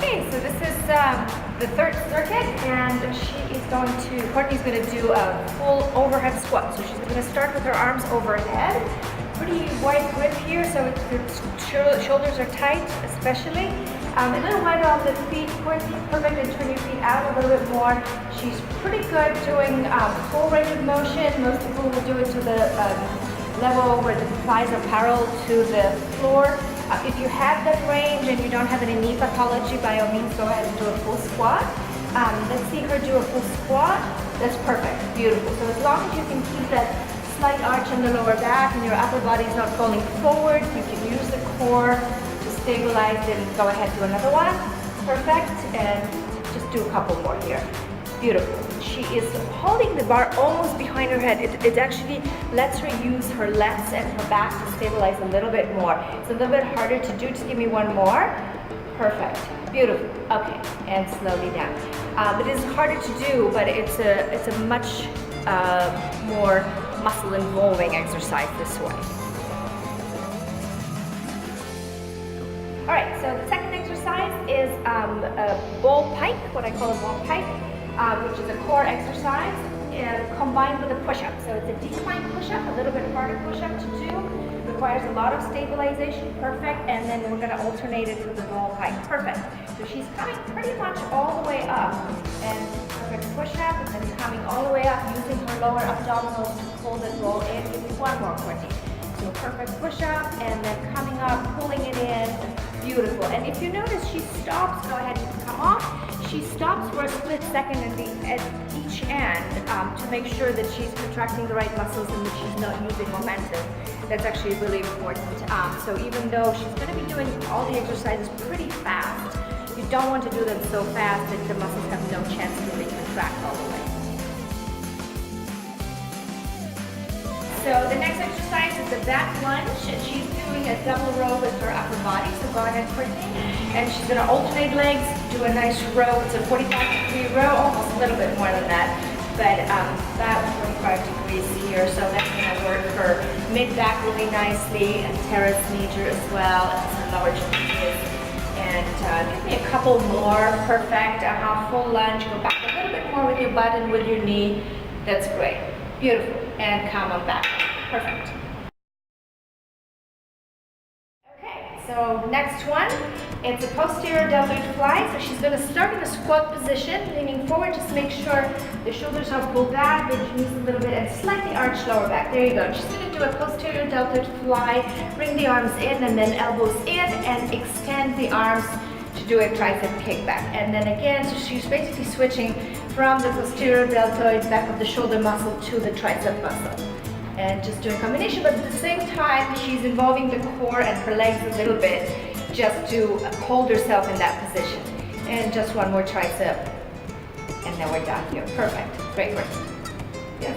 Okay, so this is the third circuit, and Courtney's going to do a full overhead squat. So she's going to start with her arms overhead. Pretty wide grip here, so the shoulders are tight, especially. A little wide on the feet, Courtney, perfect, and turn your feet out a little bit more. She's pretty good doing full range of motion. Most people will do it to the level where the thighs are parallel to the floor. If you have that range and you don't have any knee pathology, by all means go ahead and do a full squat. Let's see her do a full squat. That's perfect, beautiful. So as long as you can keep that slight arch in the lower back and your upper body is not falling forward, you can use the core to stabilize and go ahead do another one. Perfect, and just do a couple more here. Beautiful. She is holding the bar almost behind her head. It actually lets her use her lats and her back to stabilize a little bit more. It's a little bit harder to do. Just give me one more. Perfect. Beautiful. Okay, and slowly down. It is harder to do, but it's a much more muscle involving exercise this way. All right, so the second exercise is a ball pike, what I call a ball pike. Which is a core exercise combined with a push-up. So it's a decline push-up, a little bit harder push-up to do. Requires a lot of stabilization, perfect. And then we're gonna alternate it with the ball pike, perfect. So she's coming pretty much all the way up. And perfect push-up, and then coming all the way up using her lower abdominals to pull the roll in. Give me one more, Courtney. So perfect push-up, and then coming up, pulling it in. Beautiful. And if you notice she stops, go ahead and come off. She stops for a split second at each end to make sure that she's contracting the right muscles and that she's not using momentum. That's actually really important. So even though she's going to be doing all the exercises pretty fast, you don't want to do them so fast that the muscles have no chance to really contract all the way. So the next exercise is the back lunge, and she's doing a double row with her upper body. So go ahead, Courtney. And she's going to alternate legs, do a nice row. It's a 45-degree row, almost a little bit more than that, but about 45 degrees here. So that's going to work her mid-back really nicely, and teres major as well, and some lower trapezius. And give me a couple more. Perfect. Full lunge. Go back a little bit more with your butt and with your knee. That's great. Beautiful. And come on back. Perfect. Okay, so next one, it's a posterior deltoid fly. So she's going to start in a squat position, leaning forward. Just make sure the shoulders are pulled back, bend your knees a little bit, and slightly arch lower back. There you go. She's going to do a posterior deltoid fly. Bring the arms in and then elbows in, and extend the arms to do a tricep kickback. And then again, so she's basically switching from the posterior deltoid, back of the shoulder muscle, to the tricep muscle. And just doing a combination, but at the same time, she's involving the core and her legs a little bit just to hold herself in that position. And just one more tricep, and then we're done here. Perfect. Great work. Yeah.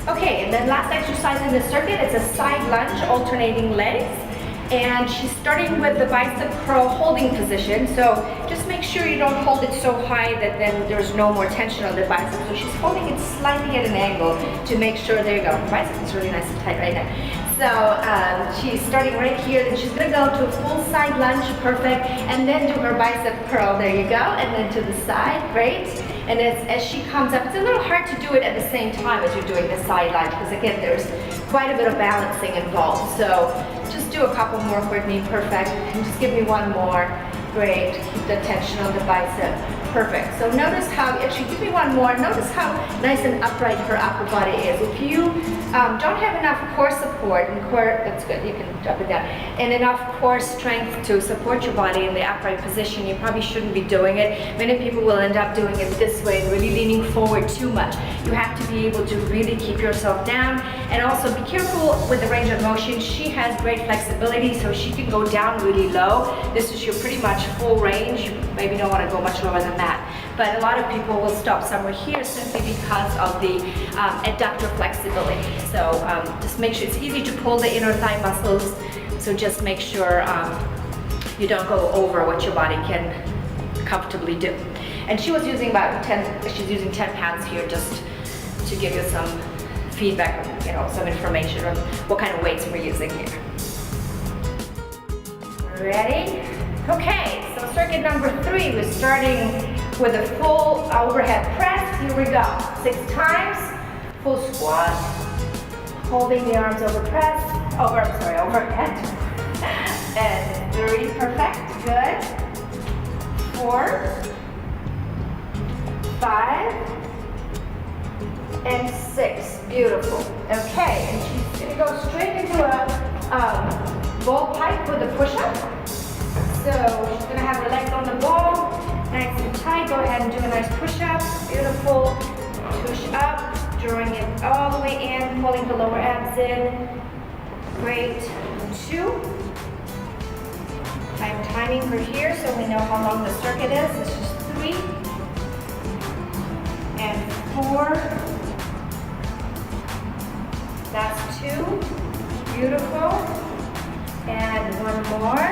Okay, and then last exercise in the circuit, it's a side lunge, alternating legs. And she's starting with the bicep curl holding position. So just make sure you don't hold it so high that then there's no more tension on the bicep. So she's holding it slightly at an angle to make sure, there you go, the bicep is really nice and tight right now. So she's starting right here, then she's gonna go to a full side lunge, perfect, and then do her bicep curl, there you go, and then to the side, great. And as she comes up, it's a little hard to do it at the same time as you're doing the side lunge, because again, there's quite a bit of balancing involved. So just do a couple more, Courtney, perfect. And just give me one more. Great, keep the tension on the bicep. Perfect. So notice how, actually give me one more. Notice how nice and upright her upper body is. If you don't have enough core support, and core, that's good, you can drop it down, and enough core strength to support your body in the upright position, you probably shouldn't be doing it. Many people will end up doing it this way, really leaning forward too much. You have to be able to really keep yourself down, and also be careful with the range of motion. She has great flexibility, so she can go down really low. This is your pretty much full range. You maybe don't want to go much lower than that. But a lot of people will stop somewhere here simply because of the adductor flexibility. So just make sure it's easy to pull the inner thigh muscles. So just make sure you don't go over what your body can comfortably do. And she was using about 10, she's using 10 pounds here just to give you some feedback, some information on what kind of weights we're using here. Ready? Okay, so circuit number 3, we're starting with a full overhead press. Here we go. 6 times, full squat, holding the arms overhead. And 3, perfect, good. 4, 5, and 6, beautiful. Okay, and she's gonna go straight into a ball pipe with a push-up. So she's gonna have her legs on the ball, nice and tight. Go ahead and do a nice push-up, beautiful. Push up, drawing it all the way in, pulling the lower abs in. Great, 2. I'm timing her here so we know how long the circuit is. This is 3 and 4. That's 2, beautiful. And 1 more.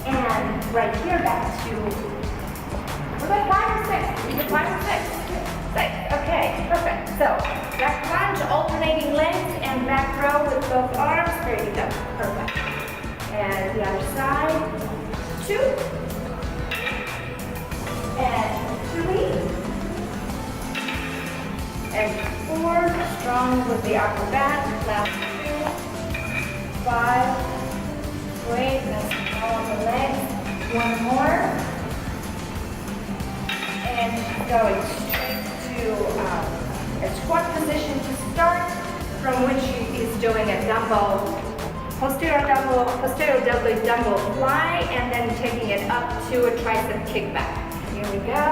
And right here, back to, we're at 5 or 6. We did 5 or 6? 6, okay, perfect. So, back lunge, alternating legs, and back row with both arms. There you go, perfect. And the other side, 2, and 3, and 4, strong with the upper back, last 2, 5, great, nice and tall on the legs. 1 more, and going straight to a squat position to start, from which she is doing a dumbbell, posterior dumbbell fly, and then taking it up to a tricep kickback. Here we go,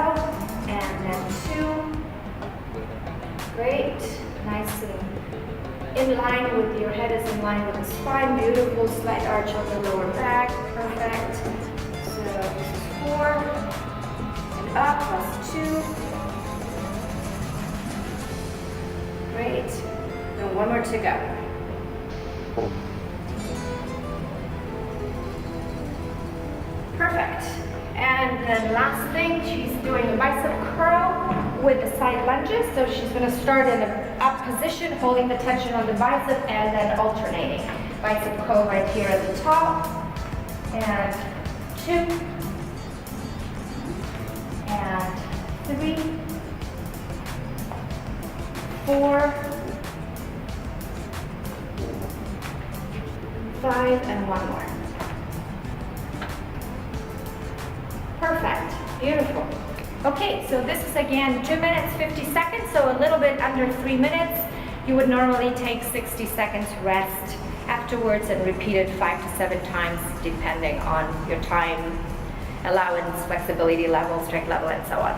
and then 2, great, nice and in line with your head is in line with the spine, beautiful, slight arch on the lower back, perfect. So this is 4, and up, plus 2. Great. And 1 more to go. Perfect. And then last thing, she's doing a bicep curl with the side lunges. So she's going to start in an up position, holding the tension on the bicep, and then alternating. Bicep curl right here at the top. And 2, and 3, 4, 5, and 1 more. Perfect, beautiful. Okay, so this is again 2 minutes, 50 seconds, so a little bit under 3 minutes. You would normally take 60 seconds rest afterwards and repeat it 5 to 7 times depending on your time, allowance, flexibility level, strength level, and so on.